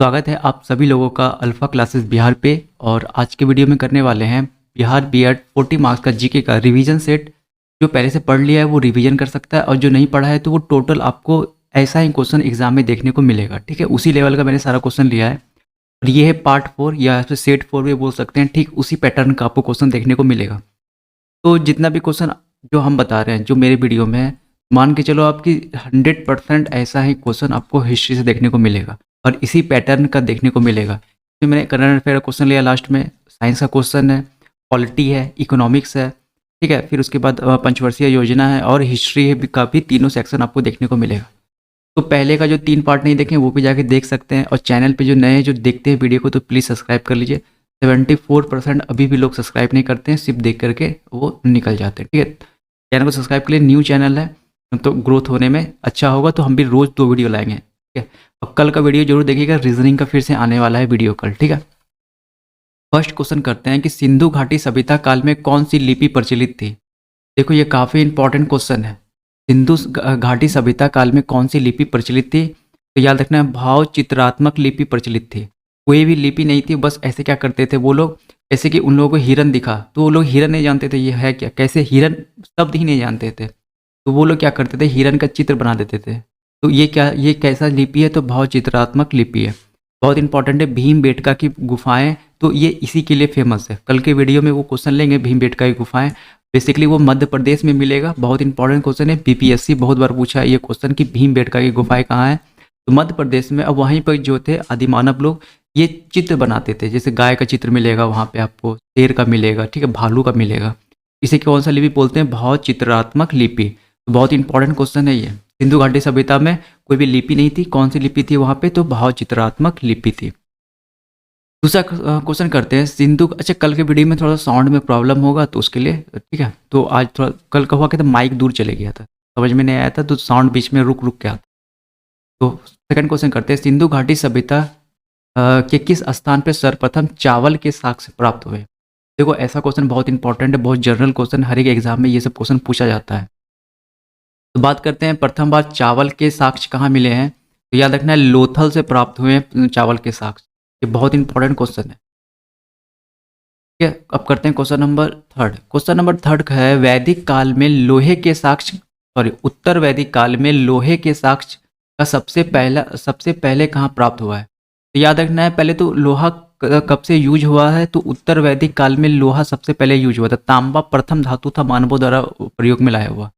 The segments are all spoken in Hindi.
स्वागत है आप सभी लोगों का अल्फ़ा क्लासेस बिहार पे। और आज के वीडियो में करने वाले हैं बिहार बीएड 40 मार्क्स का जीके का रिवीजन सेट। जो पहले से पढ़ लिया है वो रिवीजन कर सकता है, और जो नहीं पढ़ा है तो वो टोटल आपको ऐसा ही क्वेश्चन एग्जाम में देखने को मिलेगा। ठीक है, उसी लेवल का मैंने सारा क्वेश्चन लिया है। और ये है पार्ट 4 या फिर सेट 4 भी बोल सकते हैं। ठीक उसी पैटर्न का आपको क्वेश्चन देखने को मिलेगा। तो जितना भी क्वेश्चन जो हम बता रहे हैं जो मेरे वीडियो में है, मान के चलो आपकी 100% ऐसा ही क्वेश्चन आपको हिस्ट्री से देखने को मिलेगा और इसी पैटर्न का देखने को मिलेगा। फिर मैंने करंट अफेयर का क्वेश्चन लिया, लास्ट में साइंस का क्वेश्चन है, पॉलिटी है, इकोनॉमिक्स है। ठीक है, फिर उसके बाद पंचवर्षीय योजना है और हिस्ट्री है का भी तीनों सेक्शन आपको देखने को मिलेगा। तो पहले का जो 3 पार्ट नहीं देखें वो भी जाके देख सकते हैं। और चैनल पे जो नए जो देखते हैं वीडियो को तो प्लीज़ सब्सक्राइब कर लीजिए। 74% अभी भी लोग सब्सक्राइब नहीं करते हैं, सिर्फ देख करके वो निकल जाते हैं। ठीक है, चैनल को सब्सक्राइब के लिए, न्यू चैनल है तो ग्रोथ होने में अच्छा होगा। तो हम भी रोज़ 2 वीडियो लाएंगे। ठीक है, और कल का वीडियो जरूर देखिएगा, रीजनिंग का फिर से आने वाला है वीडियो कल। ठीक है, फर्स्ट क्वेश्चन करते हैं कि सिंधु घाटी सभ्यता काल में कौन सी लिपि प्रचलित थी। देखो ये काफ़ी इंपॉर्टेंट क्वेश्चन है। सिंधु घाटी सभ्यता काल में कौन सी लिपि प्रचलित थी, तो याद रखना है भाव चित्रात्मक लिपि प्रचलित थी। कोई भी लिपि नहीं थी, बस ऐसे क्या करते थे वो लोग, जैसे कि उन लोगों को हिरन दिखा तो वो लोग हिरन नहीं जानते थे ये है क्या, कैसे हिरन शब्द ही नहीं जानते थे, तो वो लोग क्या करते थे हिरन का चित्र बना देते थे। तो ये क्या, ये कैसा लिपि है, तो भाव चित्रात्मक लिपि है। बहुत इंपॉर्टेंट है। भीमबेटका की गुफाएं, तो ये इसी के लिए फेमस है। कल के वीडियो में वो क्वेश्चन लेंगे, भीमबेटका की गुफाएं बेसिकली वो मध्य प्रदेश में मिलेगा। बहुत इंपॉर्टेंट क्वेश्चन है, बीपीएससी बहुत बार पूछा है ये क्वेश्चन कि भीमबेटका की गुफाएं कहाँ है, तो मध्य प्रदेश में। अब वहीं पर जो थे आदिमानव लोग ये चित्र बनाते थे, जैसे गाय का चित्र मिलेगा वहाँ पे आपको, शेर का मिलेगा, ठीक है, भालू का मिलेगा। इसे कौन सा लिपि बोलते हैं, भाव चित्रात्मक लिपि। तो बहुत इंपॉर्टेंट क्वेश्चन है ये। सिंधु घाटी सभ्यता में कोई भी लिपि नहीं थी, कौन सी लिपि थी वहाँ पे, तो भाव चित्रात्मक लिपि थी। दूसरा क्वेश्चन करते हैं सिंधु। अच्छा, कल के वीडियो में थोड़ा साउंड में प्रॉब्लम होगा तो उसके लिए ठीक है, तो आज थोड़ा कल का हुआ कि तो माइक दूर चले गया था, समझ में नहीं आया था, तो साउंड बीच में रुक रुक के आता। तो सेकंड क्वेश्चन करते हैं सिंधु घाटी सभ्यता के किस स्थान पर सर्वप्रथम चावल के साक्ष्य प्राप्त हुए। देखो ऐसा क्वेश्चन बहुत इंपॉर्टेंट है, बहुत जनरल क्वेश्चन, हर एक एग्जाम में ये सब क्वेश्चन पूछा जाता है। तो बात करते हैं प्रथम बार चावल के साक्ष्य कहाँ मिले हैं, तो याद रखना है लोथल से प्राप्त हुए हैं चावल के साक्ष्य। ये बहुत इंपॉर्टेंट क्वेश्चन है। ठीक है, अब करते हैं question number third. Question number third का है वैदिक काल में लोहे के साक्ष्य, सॉरी उत्तर वैदिक काल में लोहे के साक्ष्य का सबसे पहले कहाँ प्राप्त हुआ है। तो याद रखना है पहले तो लोहा कब से यूज हुआ है, तो उत्तर वैदिक काल में लोहा सबसे पहले यूज हुआ था। तांबा प्रथम धातु था मानवों द्वारा प्रयोग में लाया हुआ।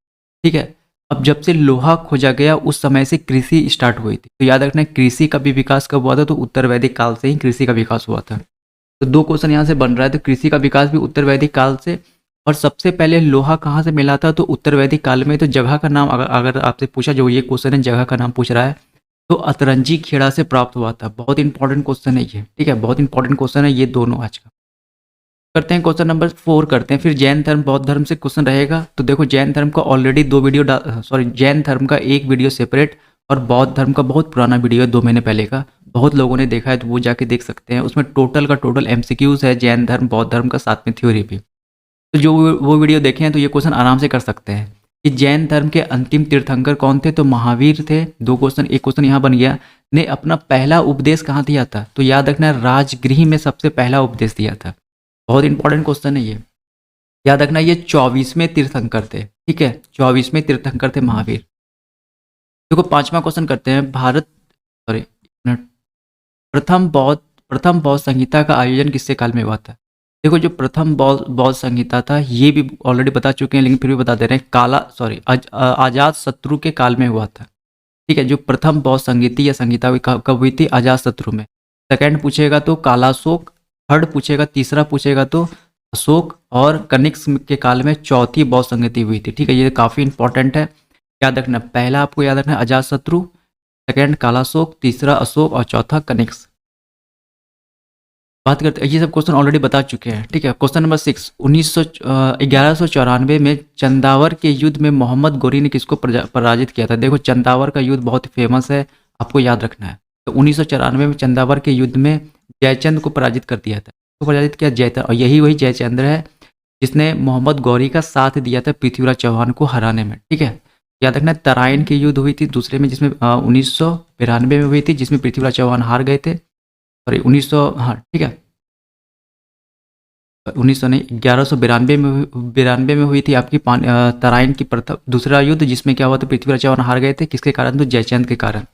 ठीक है, अब जब से लोहा खोजा गया उस समय से कृषि स्टार्ट हुई थी। तो याद रखना है कृषि का भी विकास कब हुआ था, तो उत्तर वैदिक काल से ही कृषि का विकास हुआ था। तो 2 क्वेश्चन यहाँ से बन रहा है। तो कृषि का विकास भी उत्तर वैदिक काल से, और सबसे पहले लोहा कहाँ से मिला था, तो उत्तर वैदिक काल में। तो जगह का नाम अगर आपसे पूछा, जो ये क्वेश्चन है जगह का नाम पूछ रहा है, तो अतरंजी खेड़ा से प्राप्त हुआ था। बहुत इंपॉर्टेंट क्वेश्चन है ये। ठीक है, बहुत इंपॉर्टेंट क्वेश्चन है ये दोनों आज का। करते हैं क्वेश्चन नंबर 4 करते हैं। फिर जैन धर्म बौद्ध धर्म से क्वेश्चन रहेगा। तो देखो जैन धर्म का ऑलरेडी 2 वीडियो, सॉरी जैन धर्म का 1 वीडियो सेपरेट, और बौद्ध धर्म का बहुत पुराना वीडियो है 2 महीने पहले का, बहुत लोगों ने देखा है तो वो जाके देख सकते हैं। उसमें टोटल का टोटल एमसीक्यूज है जैन धर्म बौद्ध धर्म का, साथ में थ्योरी भी। तो जो वो वीडियो देखे हैं तो ये क्वेश्चन आराम से कर सकते हैं कि जैन धर्म के अंतिम तीर्थंकर कौन थे, तो महावीर थे। 2 क्वेश्चन, एक क्वेश्चन यहाँ बन गया। ने अपना पहला उपदेश कहाँ दिया था, तो याद रखना राजगृह में सबसे पहला उपदेश दिया था। बहुत इंपॉर्टेंट क्वेश्चन है ये, याद रखना ये 24वें तीर्थंकर थे। ठीक है, 24वें तीर्थंकर थे महावीर। देखो 5वां क्वेश्चन करते हैं। प्रथम बौद्ध संहिता का आयोजन किससे काल में हुआ था। देखो जो प्रथम बौद्ध संहिता था ये भी ऑलरेडी बता चुके हैं, लेकिन फिर भी बता दे रहे हैं। अजात शत्रु के काल में हुआ था। ठीक है, जो प्रथम बौद्ध संगीति या संहिता कब हुई थी, अजात शत्रु में। सेकंड पूछेगा तो कालाशोक, थर्ड पूछेगा, तीसरा पूछेगा तो अशोक, और कनिष्क के काल में चौथी बौद्ध संगति हुई थी। ठीक है, ये काफ़ी इंपॉर्टेंट है, याद रखना। पहला आपको याद रखना अजात शत्रु, सेकंड कालाशोक, तीसरा अशोक और चौथा कनिष्क। बात करते हैं, ये सब क्वेश्चन ऑलरेडी बता चुके हैं। ठीक है, क्वेश्चन नंबर 6। 1194 में चंदावर के युद्ध में मोहम्मद गोरी ने किसको पराजित किया था। देखो चंदावर का युद्ध बहुत फेमस है, आपको याद रखना है। तो 1994 में चंदावर के युद्ध में जयचंद को पराजित कर दिया था। तो पराजित किया जयचंद, और यही वही जयचंद्र है जिसने मोहम्मद गौरी का साथ दिया था पृथ्वीराज चौहान को हराने में। ठीक है, याद रखना तराइन की युद्ध हुई थी दूसरे में, जिसमें 1992 में हुई थी, जिसमें पृथ्वीराज चौहान हार गए थे। सॉरी 1900, हाँ ठीक है, 1900 नहीं, 1192 में, 92 में हुई थी आपकी तराइन की प्रथम दूसरा युद्ध, जिसमें क्या हुआ था, पृथ्वीराज चौहान हार गए थे। किसके कारण? तो जयचंद के कारण।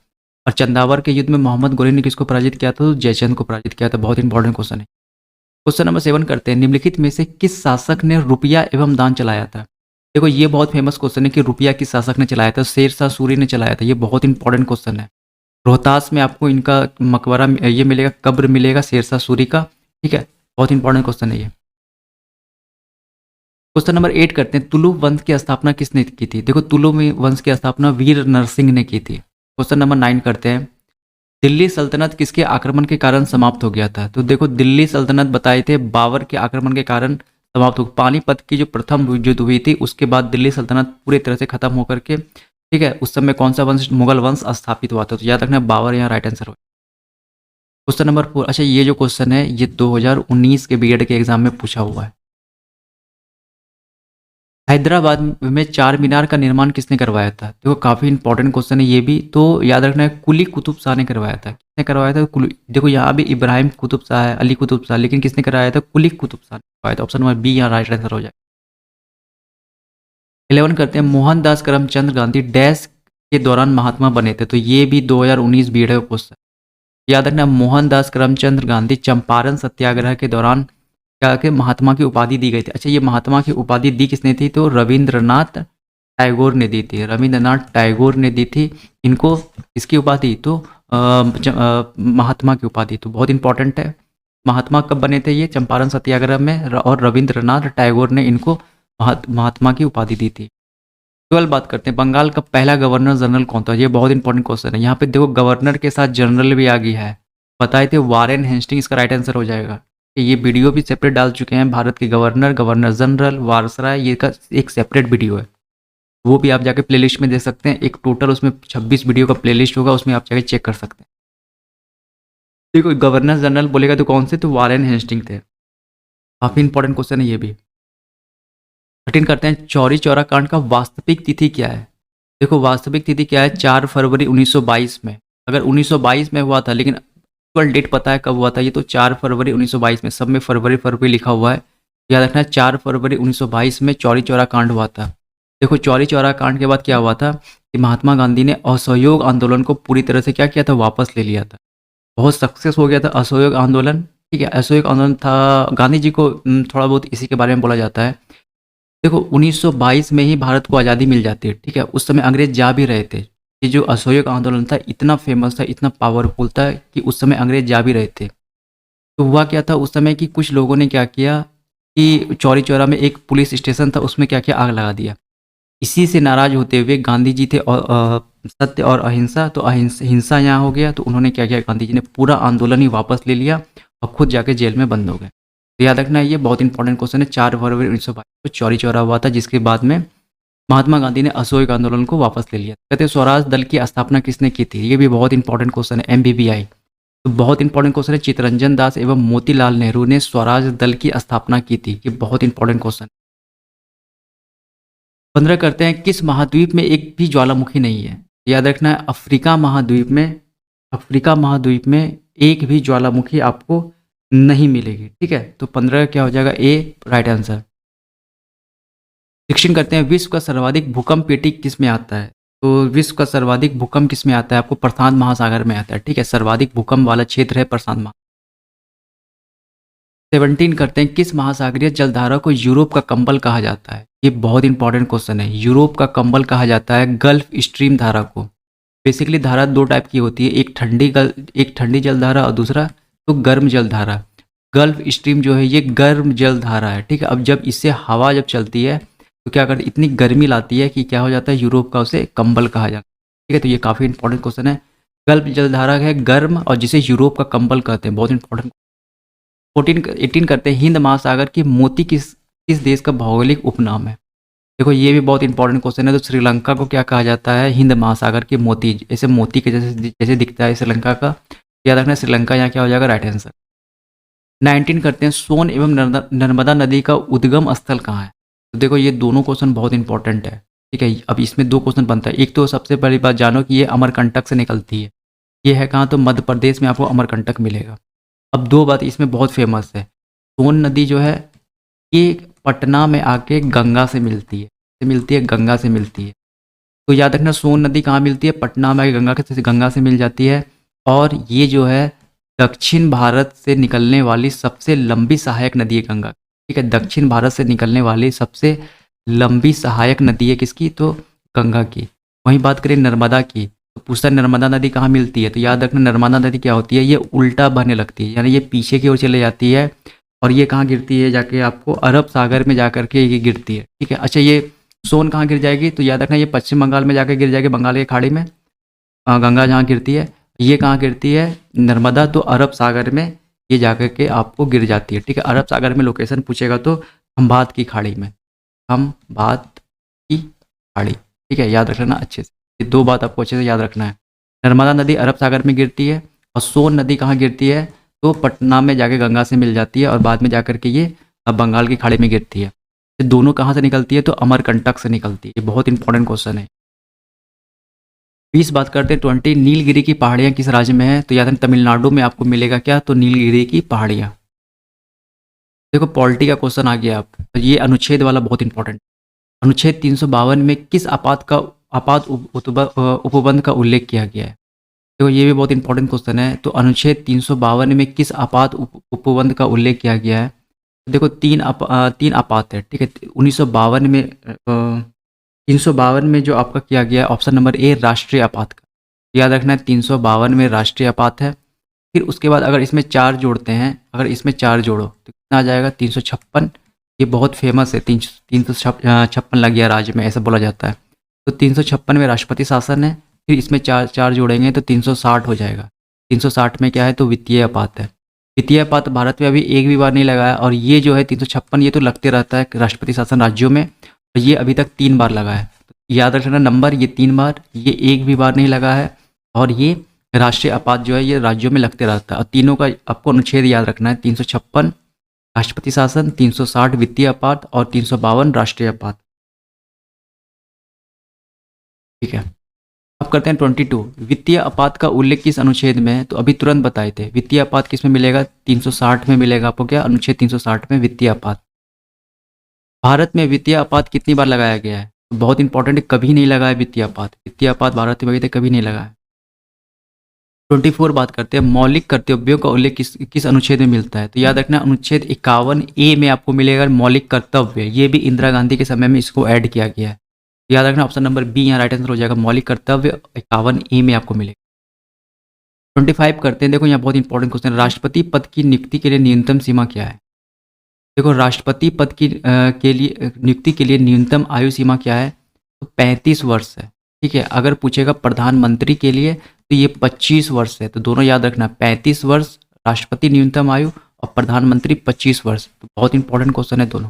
और चंदावर के युद्ध में मोहम्मद गोरी ने किसको पराजित किया था? तो जयचंद को पराजित किया था। बहुत इंपॉर्टेंट क्वेश्चन है। क्वेश्चन नंबर 7 करते हैं, निम्नलिखित में से किस शासक ने रुपया एवं दान चलाया था? देखो ये बहुत फेमस क्वेश्चन है कि रुपया किस शासक ने चलाया था। शेर शाह सूरी ने चलाया था। ये बहुत इंपॉर्टेंट क्वेश्चन है। रोहतास में आपको इनका मकबरा ये मिलेगा, कब्र मिलेगा शेर शाह सूरी का। ठीक है, बहुत इंपॉर्टेंट क्वेश्चन है ये। क्वेश्चन नंबर 8 करते हैं, तुलु वंश की स्थापना किसने की थी? देखो तुलु में वंश की स्थापना वीर नरसिंह ने की थी। क्वेश्चन नंबर 9 करते हैं, दिल्ली सल्तनत किसके आक्रमण के कारण समाप्त हो गया था? तो देखो दिल्ली सल्तनत बताए थे बाबर के आक्रमण के कारण समाप्त हो। पानीपत की जो प्रथम युद्ध हुई थी उसके बाद दिल्ली सल्तनत पूरी तरह से खत्म होकर के, ठीक है, उस समय कौन सा वंश, मुगल वंश स्थापित हुआ था? तो याद रखना बाबर यहाँ राइट आंसर हो। क्वेश्चन नंबर 4, अच्छा ये जो क्वेश्चन है ये 2019 के बीएड के एग्जाम में पूछा हुआ है। हैदराबाद में चार मीनार का निर्माण किसने करवाया था? देखो काफ़ी इंपॉर्टेंट क्वेश्चन है ये भी, तो याद रखना है कुली कुतुब शाह ने करवाया था। किसने करवाया था? देखो यहाँ भी इब्राहिम कुतुब शाह है, अली कुतुब शाह, लेकिन किसने कराया था? कुली कुतुब शाह ने करवाया था। ऑप्शन नंबर बी यहाँ राइट आंसर हो जाए। 11 करते हैं, मोहनदास करमचंद गांधी डैश के दौरान महात्मा बने थे? तो ये भी 2019 बीएड का क्वेश्चन। याद रखना मोहनदास करमचंद गांधी चंपारण सत्याग्रह के दौरान क्या के महात्मा की उपाधि दी गई थी। अच्छा ये महात्मा की उपाधि दी किसने थी? तो रविंद्रनाथ टैगोर ने दी थी। रविंद्रनाथ टैगोर ने दी थी इनको। इसकी उपाधि तो महात्मा की उपाधि। तो बहुत इंपॉर्टेंट है। महात्मा कब बने थे? ये चंपारण सत्याग्रह में, और रविंद्रनाथ टैगोर ने इनको महात्मा की उपाधि दी थी। 12 बात करते हैं, बंगाल का पहला गवर्नर जनरल कौन था? ये बहुत इंपॉर्टेंट क्वेश्चन है। यहाँ पे देखो गवर्नर के साथ जनरल भी आ गया है। बताए थे वारेन हेस्टिंग, इसका राइट आंसर हो जाएगा। ये वीडियो भी सेपरेट डाल चुके हैं, भारत के गवर्नर, गवर्नर जनरल, वायसराय, ये का एक सेपरेट वीडियो है। वो भी आप जाके प्लेलिस्ट में देख सकते हैं। एक टोटल उसमें 26 वीडियो का प्लेलिस्ट होगा, उसमें आप जाके चेक कर सकते हैं। देखो गवर्नर जनरल बोलेगा तो कौन से? तो वारेन हेस्टिंग थे। काफ़ी इंपॉर्टेंट क्वेश्चन है ये भी। 13 करते हैं, चौरी चौरा कांड का वास्तविक तिथि क्या है? देखो वास्तविक तिथि क्या है? 4 फरवरी 1922 में। अगर 1922 में हुआ था, लेकिन एक्चुअल डेट पता है कब हुआ था? ये तो 4 फरवरी 1922 में, सब में फरवरी फरवरी लिखा हुआ है। याद रखना है 4 फरवरी 1922 में चौरी चौरा कांड हुआ था। देखो चौरी चौरा कांड के बाद क्या हुआ था कि महात्मा गांधी ने असहयोग आंदोलन को पूरी तरह से क्या किया था? वापस ले लिया था। बहुत सक्सेस हो गया था असहयोग आंदोलन। ठीक है, असहयोग आंदोलन था। गांधी जी को थोड़ा बहुत इसी के बारे में बोला जाता है। देखो 1922 में ही भारत को आज़ादी मिल जाती है। ठीक है, उस समय अंग्रेज जा भी रहे थे। ये जो असहयोग आंदोलन था इतना फेमस था, इतना पावरफुल था कि उस समय अंग्रेज जा भी रहे थे। तो हुआ क्या था उस समय कि कुछ लोगों ने क्या किया कि चौरी चौरा में एक पुलिस स्टेशन था, उसमें क्या किया? आग लगा दिया। इसी से नाराज होते हुए गांधी जी थे और सत्य और अहिंसा, तो हिंसा यहाँ हो गया। तो उन्होंने क्या किया? गांधी जी ने पूरा आंदोलन ही वापस ले लिया और खुद जाके जेल में बंद हो गए। तो याद रखना ये बहुत इंपॉर्टेंट क्वेश्चन है। 4 फरवरी 1922 को चौरी चौरा हुआ था, जिसके बाद में महात्मा गांधी ने असहयोग आंदोलन को वापस ले लिया। कहते हैं स्वराज दल की स्थापना किसने की थी? ये भी बहुत इंपॉर्टेंट क्वेश्चन है, MBBI। तो बहुत इंपॉर्टेंट क्वेश्चन है, चित्तरंजन दास एवं मोतीलाल नेहरू ने स्वराज दल की स्थापना की थी। ये बहुत इंपॉर्टेंट क्वेश्चन। 15 करते हैं, किस महाद्वीप में एक भी ज्वालामुखी नहीं है? याद रखना है अफ्रीका महाद्वीप में, अफ्रीका महाद्वीप में एक भी ज्वालामुखी आपको नहीं मिलेगी। ठीक है, तो 15 क्या हो जाएगा? ए राइट आंसर। 16 करते हैं, विश्व का सर्वाधिक भूकंप पेटी किस में आता है? तो विश्व का सर्वाधिक भूकंप किस में आता है? आपको प्रशांत महासागर में आता है। ठीक है, सर्वाधिक भूकंप वाला क्षेत्र है प्रशांत महासागर। 17 करते हैं, किस महासागरीय जलधारा को यूरोप का कंबल कहा जाता है? ये बहुत इंपॉर्टेंट क्वेश्चन है। यूरोप का कंबल कहा जाता है गल्फ स्ट्रीम धारा को। बेसिकली धारा दो टाइप की होती है, एक ठंडी जलधारा और दूसरा तो गर्म जलधारा। गल्फ स्ट्रीम जो है ये गर्म जलधारा है। ठीक है, अब जब इससे हवा जब चलती है तो क्या करती है? इतनी गर्मी लाती है कि क्या हो जाता है? यूरोप का उसे कंबल कहा जाता है। ठीक है, तो ये काफ़ी इंपॉर्टेंट क्वेश्चन है। गल्फ जलधारा है गर्म, और जिसे यूरोप का कंबल कहते हैं। बहुत इंपॉर्टेंट। 18 करते हैं, हिंद महासागर की मोती किस देश का भौगोलिक उपनाम है? देखो ये भी बहुत इंपॉर्टेंट क्वेश्चन है। तो श्रीलंका को क्या कहा जाता है? हिंद महासागर की मोती, ऐसे मोती के जैसे दिखता है श्रीलंका का। याद रखना श्रीलंका यहाँ क्या हो जाएगा? Right answer. 19 करते हैं, सोन एवं नर्मदा नदी का उद्गम स्थल कहाँ है? तो देखो ये दोनों क्वेश्चन बहुत इंपॉर्टेंट है। ठीक है, अब इसमें दो क्वेश्चन बनता है। एक तो सबसे पहली बात जानो कि ये अमरकंटक से निकलती है। ये है कहाँ? तो मध्य प्रदेश में आपको अमरकंटक मिलेगा। अब दो बात इसमें बहुत फेमस है। सोन नदी जो है ये पटना में आके गंगा से मिलती है, गंगा से मिलती है। तो याद रखना सोन नदी कहाँ मिलती है, पटना में आके गंगा से मिल जाती है। और ये जो है दक्षिण भारत से निकलने वाली सबसे लंबी सहायक नदी है गंगा, ठीक है। दक्षिण भारत से निकलने वाली सबसे लंबी सहायक नदी है किसकी, तो गंगा की। वहीं बात करें नर्मदा की, तो पूछता है नर्मदा नदी कहाँ मिलती है, तो याद रखना नर्मदा नदी क्या होती है, ये उल्टा बहने लगती है, यानी ये पीछे की ओर चले जाती है और ये कहाँ गिरती है, जाके आपको अरब सागर में जा करके ये गिरती है, ठीक है। अच्छा ये सोन कहाँ गिर जाएगी, तो याद रखना ये पश्चिम बंगाल में जाकर गिर जाएगी, बंगाल की खाड़ी में। गंगा जहाँ गिरती है, ये कहाँ गिरती है नर्मदा, तो अरब सागर में ये जाकर के आपको गिर जाती है, ठीक है। अरब सागर में लोकेशन पूछेगा तो खंभात की खाड़ी में, खंभात की खाड़ी, ठीक है। याद रख लेना अच्छे से, ये दो बात आपको अच्छे से याद रखना है। नर्मदा नदी अरब सागर में गिरती है और सोन नदी कहाँ गिरती है, तो पटना में जाके गंगा से मिल जाती है और बाद में जाकर के ये बंगाल की खाड़ी में गिरती है। ये दोनों कहाँ से निकलती है, तो अमरकंटक से निकलती है। ये बहुत इंपॉर्टेंट क्वेश्चन है। 20 बात करते हैं 20, नीलगिरी की पहाड़ियाँ किस राज्य में है, तो याद है तमिलनाडु में आपको मिलेगा क्या, तो नीलगिरी की पहाड़ियाँ। देखो पॉलिटी का क्वेश्चन आ गया आप, तो ये अनुच्छेद वाला बहुत इंपॉर्टेंट। अनुच्छेद 352 में किस उपबंध का उल्लेख किया गया है, देखो ये भी बहुत इंपॉर्टेंट क्वेश्चन है। तो अनुच्छेद 352 में किस उपबंध का उल्लेख किया गया है, तो देखो तीन आपात है, ठीक है। 1952 में 352 में जो आपका किया गया है ऑप्शन नंबर ए राष्ट्रीय आपात का, याद रखना है 352 में राष्ट्रीय आपात है। फिर उसके बाद अगर इसमें 4 जोड़ते हैं, अगर इसमें 4 जोड़ो तो कितना आ जाएगा 356, ये बहुत फेमस है, 356 लग गया राज्य में, ऐसा बोला जाता है। तो 356 में राष्ट्रपति शासन है, फिर इसमें चार जोड़ेंगे तो 360 हो जाएगा। 360 में क्या है, तो वित्तीय आपात है। वित्तीय आपात भारत में अभी एक भी बार नहीं लगा है, और ये जो है 356 ये तो लगते रहता है राष्ट्रपति शासन राज्यों में, तो ये अभी तक 3 बार लगा है। तो याद रखना नंबर, ये 3 बार, ये एक भी बार नहीं लगा है, और ये राष्ट्रीय आपात जो है ये राज्यों में लगते रहता है। और तीनों का आपको अनुच्छेद याद रखना है, 356 राष्ट्रपति शासन, 360 वित्तीय आपात और 352 राष्ट्रीय आपात, ठीक है। अब करते हैं 22, वित्तीय आपात का उल्लेख किस अनुच्छेद में है, तो अभी तुरंत बताए थे वित्तीय आपात किस में मिलेगा, 360 में मिलेगा आपको, क्या अनुच्छेद 360 में वित्तीय आपात। भारत में वित्तीय आपात कितनी बार लगाया गया है, तो बहुत इंपॉर्टेंट है, कभी नहीं लगा है वित्तीय आपात। वित्तीय आपात भारत में कभी नहीं लगा है। 24 बात करते हैं, मौलिक कर्तव्यों का उल्लेख किस अनुच्छेद में मिलता है, तो याद रखना अनुच्छेद 51A में आपको मिलेगा मौलिक कर्तव्य। ये भी इंदिरा गांधी के समय में इसको ऐड किया गया है। याद रखना ऑप्शन नंबर बी यहाँ राइट आंसर हो जाएगा, मौलिक कर्तव्य 51A में आपको मिलेगा। 25 करते हैं, देखो यहाँ बहुत इंपॉर्टेंट क्वेश्चन, राष्ट्रपति पद की नियुक्ति के लिए न्यूनतम सीमा क्या है। देखो राष्ट्रपति पद की के लिए नियुक्ति के लिए न्यूनतम आयु सीमा क्या है, तो 35 वर्ष है, ठीक है। अगर पूछेगा प्रधानमंत्री के लिए तो ये 25 वर्ष है, तो दोनों याद रखना, 35 वर्ष राष्ट्रपति न्यूनतम आयु और प्रधानमंत्री 25 वर्ष, तो बहुत इंपॉर्टेंट क्वेश्चन है दोनों।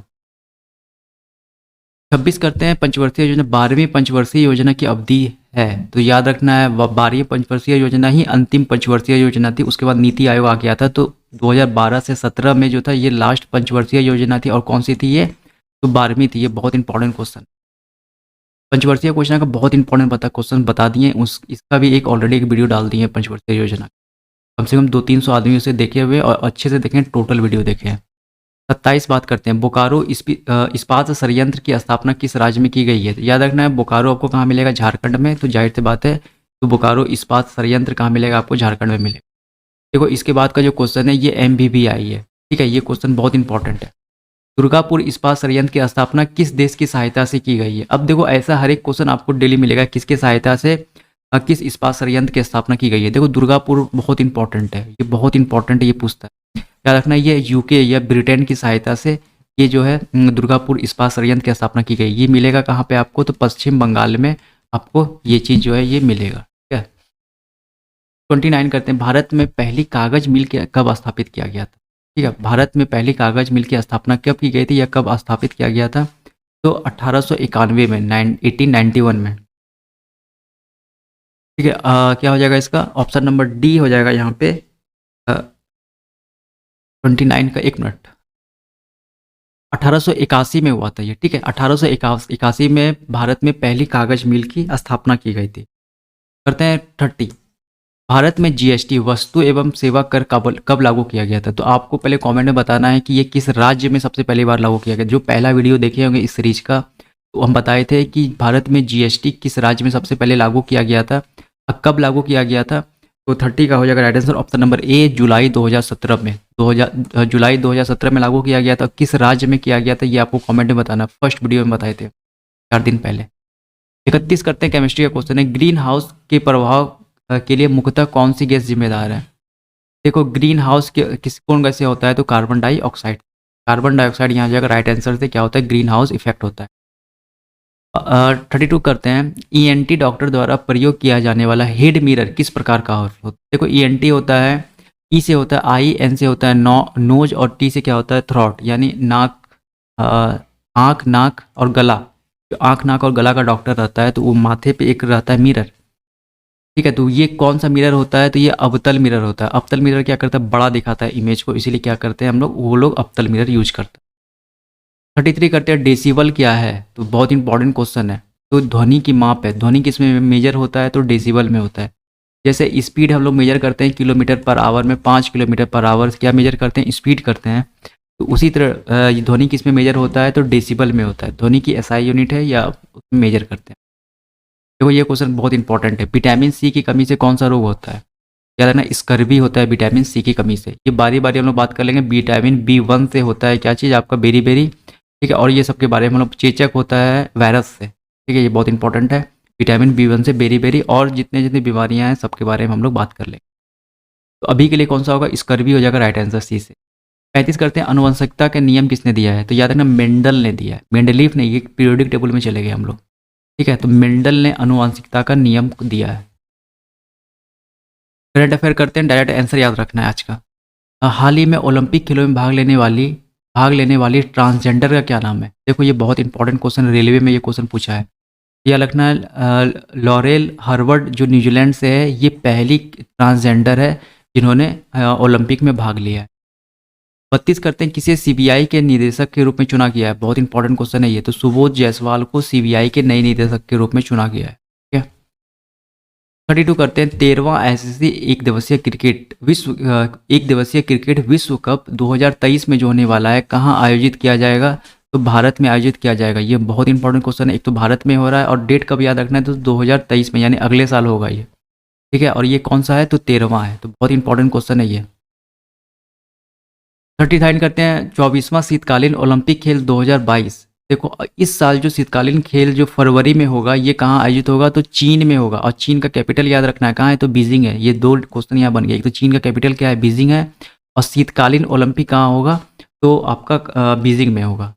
26 करते हैं, पंचवर्षीय योजना, 12वीं पंचवर्षीय योजना की अवधि है, तो याद रखना है 12वीं पंचवर्षीय योजना ही अंतिम पंचवर्षीय योजना थी, उसके बाद नीति आयोग आ गया था, तो 2012 से 17 में जो था ये लास्ट पंचवर्षीय योजना थी, और कौन सी थी ये, तो 12वीं थी। ये बहुत इंपॉर्टेंट क्वेश्चन, पंचवर्षीय योजना का बहुत इंपॉर्टेंट क्वेश्चन बता दिए, इसका भी एक ऑलरेडी एक वीडियो डाल दी है पंचवर्षीय योजना, कम से कम 200-300 आदमी उसे देखे हुए और अच्छे से देखें, टोटल वीडियो देखे हैं। 27 बात करते हैं, बोकारो इस्पात संयंत्र की स्थापना किस राज्य में की गई है, तो याद रखना है बोकारो आपको कहाँ मिलेगा, झारखंड में, तो जाहिर सी बात है, तो बोकारो इस्पात संयंत्र कहाँ मिलेगा आपको, झारखंड में मिलेगा। देखो इसके बाद का जो क्वेश्चन है ये MBBI है, ठीक है, ये क्वेश्चन बहुत इंपॉर्टेंट है। दुर्गापुर इस्पात संयंत्र की स्थापना किस देश की सहायता से की गई है। अब देखो ऐसा हर एक क्वेश्चन आपको डेली मिलेगा, किसके सहायता से किस इस्पात संयंत्र की स्थापना की गई है। देखो दुर्गापुर बहुत इंपॉर्टेंट है, ये बहुत इंपॉर्टेंट है, ये पूछता है, याद रखना ये UK या ब्रिटेन की सहायता से ये जो है दुर्गापुर इस्पात संयंत्र की स्थापना की गई। ये मिलेगा कहाँ पे आपको, तो पश्चिम बंगाल में आपको ये चीज़ जो है ये मिलेगा, ठीक है। 29 करते हैं, भारत में पहली कागज मिल कब स्थापित किया गया था, ठीक है। भारत में पहली कागज मिल की स्थापना कब की गई थी या कब स्थापित किया गया था, तो 1891 में, 1891 में, ठीक है। क्या हो जाएगा इसका, ऑप्शन नंबर डी हो जाएगा यहाँ पे 29 का, एक मिनट, 1881 में हुआ था ये, ठीक है। 1881 में भारत में पहली कागज मिल की स्थापना की गई थी। करते हैं 30, भारत में जीएसटी वस्तु एवं सेवा कर कब लागू किया गया था? तो आपको पहले कमेंट में बताना है कि ये किस राज्य में सबसे पहली बार लागू किया गया। जो पहला वीडियो देखे होंगे इस सीरीज का, तो हम बताए थे कि भारत में जीएसटी किस राज्य में सबसे पहले लागू किया गया था और कब लागू किया गया था। तो 30 का हो जाएगा right answer, option number A जुलाई 2017 में। जुलाई 2017 में लागू किया गया था। किस राज्य में किया गया था ये आपको कमेंट में बताना। फर्स्ट वीडियो में बताए थे 4 दिन पहले। 31 करते हैं, केमिस्ट्री का क्वेश्चन है। ग्रीन हाउस के प्रभाव के लिए मुख्यतः कौन सी गैस जिम्मेदार है? देखो ग्रीन हाउस के किस कौन गैस से होता है? तो कार्बन डाइऑक्साइड। कार्बन डाइऑक्साइड यहाँ जाएगा राइट आंसर से। क्या होता है? ग्रीन हाउस इफेक्ट होता है। 32 करते हैं। ईएनटी डॉक्टर द्वारा प्रयोग किया जाने वाला हेड मिरर किस प्रकार का होता है? देखो ईएनटी होता है, ई से होता है आई, एन से होता है नोज और टी से क्या होता है? थ्रॉट, यानी नाक, आँख, नाक और गला। जो आँख, नाक और गला का डॉक्टर रहता है तो वो माथे पे एक रहता है मिरर, ठीक है। तो ये कौन सा मिरर होता है? तो ये अवतल मिरर होता है। अवतल मिरर क्या करता है? बड़ा दिखाता है इमेज को, इसीलिए क्या करते हैं हम लोग, वो लोग अवतल मिरर यूज करते हैं। 33 करते हैं। डेसिबल क्या है? तो बहुत इंपॉर्टेंट क्वेश्चन है। तो ध्वनि की माप है। ध्वनि किस में मेजर होता है? तो डेसिबल में होता है। जैसे स्पीड हम लोग मेजर करते हैं किलोमीटर पर आवर में, 5 किलोमीटर पर आवर क्या मेजर करते हैं? स्पीड करते हैं। तो उसी तरह ये ध्वनि किस में मेजर होता है? तो डेसिबल में होता है। ध्वनि की एसआई यूनिट है या उसमें मेजर करते हैं। देखो ये क्वेश्चन बहुत इंपॉर्टेंट है। विटामिन सी की कमी से कौन सा रोग होता है? याद रखना, स्कर्वी होता है विटामिन सी की कमी से। ये बारी बारी हम लोग बात कर लेंगे। विटामिन बी1 से होता है क्या चीज़? आपका बेरी, ठीक है। और ये सबके बारे में हम लोग, चेचक होता है वायरस से, ठीक है। ये बहुत इंपॉर्टेंट है। विटामिन बी1 से बेरी, और जितने जितनी बीमारियां हैं सबके बारे में हम लोग बात कर लेंगे। तो अभी के लिए कौन सा होगा? स्कर्वी हो जाएगा राइट आंसर सी से। 35 करते हैं। आनुवंशिकता के नियम किसने दिया है? तो याद रखना मेंडल ने दिया है। मेंडलीफ नहीं, ये पीरियोडिक टेबल में चले गए हम लोग, ठीक है। तो मेंडल ने आनुवंशिकता का नियम दिया है। करंट अफेयर करते हैं। डायरेक्ट आंसर याद रखना है आज का। हाल ही में ओलंपिक खेलों में भाग लेने वाली ट्रांसजेंडर का क्या नाम है? देखो ये बहुत इंपॉर्टेंट क्वेश्चन, रेलवे में ये क्वेश्चन पूछा है। यह लिखना है लॉरेल हर्वर्ड जो न्यूजीलैंड से है, ये पहली ट्रांसजेंडर है जिन्होंने ओलंपिक में भाग लिया है। 32 करते हैं। किसे सीबीआई के निदेशक के रूप में चुना गया है? बहुत इंपॉर्टेंट क्वेश्चन है ये। तो सुबोध जायसवाल को सीबीआई के नए निदेशक के रूप में चुना गया है, ठीक है। 32 करते हैं। 13वां आईसीसी एक दिवसीय क्रिकेट विश्व कप 2023 में जो होने वाला है, कहाँ आयोजित किया जाएगा? तो भारत में आयोजित किया जाएगा। ये बहुत इंपॉर्टेंट क्वेश्चन है। एक तो भारत में हो रहा है और डेट कब याद रखना है? तो 2023 में, यानी अगले साल होगा ये, ठीक है। और ये कौन सा है? तो 13वां है। तो बहुत इंपॉर्टेंट क्वेश्चन है ये। 39 करते हैं। 24वां शीतकालीन ओलंपिक खेल 2022। देखो इस साल जो शीतकालीन खेल जो फरवरी में होगा, ये कहाँ आयोजित होगा? तो चीन में होगा। और चीन का कैपिटल याद रखना है, कहाँ है? तो बीजिंग है। ये 2 क्वेश्चन यहाँ बन गए। एक तो चीन का कैपिटल क्या है? बीजिंग है। और शीतकालीन ओलंपिक कहाँ होगा? तो आपका बीजिंग में होगा।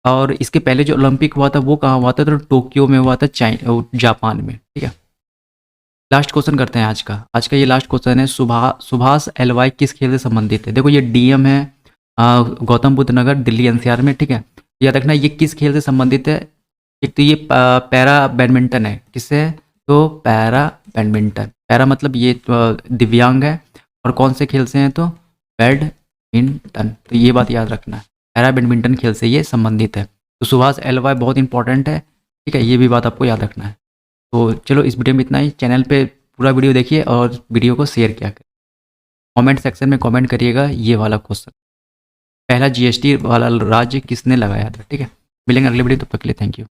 और इसके पहले जो ओलंपिक हुआ था वो कहाँ हुआ था? तो टोक्यो में हुआ था, जापान में, ठीक है। लास्ट क्वेश्चन करते हैं आज का ये लास्ट क्वेश्चन है। सुभाष एलवाई किस खेल से संबंधित है? देखो ये डीएम है, गौतम बुद्ध नगर, दिल्ली एनसीआर में, ठीक है। याद रखना ये किस खेल से संबंधित है? एक तो ये पैरा बैडमिंटन है। किससे है? तो पैरा बैडमिंटन। पैरा मतलब ये दिव्यांग है, और कौन से खेल से हैं? तो बैडमिंटन। तो ये बात याद रखना है, पैरा बैडमिंटन खेल से ये संबंधित है। तो सुभाष एलवाई बहुत इंपॉर्टेंट है, ठीक है। ये भी बात आपको याद रखना है। तो चलो इस वीडियो में इतना ही। चैनल पे पूरा वीडियो देखिए और वीडियो को शेयर किया करें। कमेंट सेक्शन में कमेंट करिएगा ये वाला क्वेश्चन, पहला जीएसटी वाला राज्य किसने लगाया था, ठीक है। मिलेंगे अगले वीडियो, तब तक के लिए थैंक यू।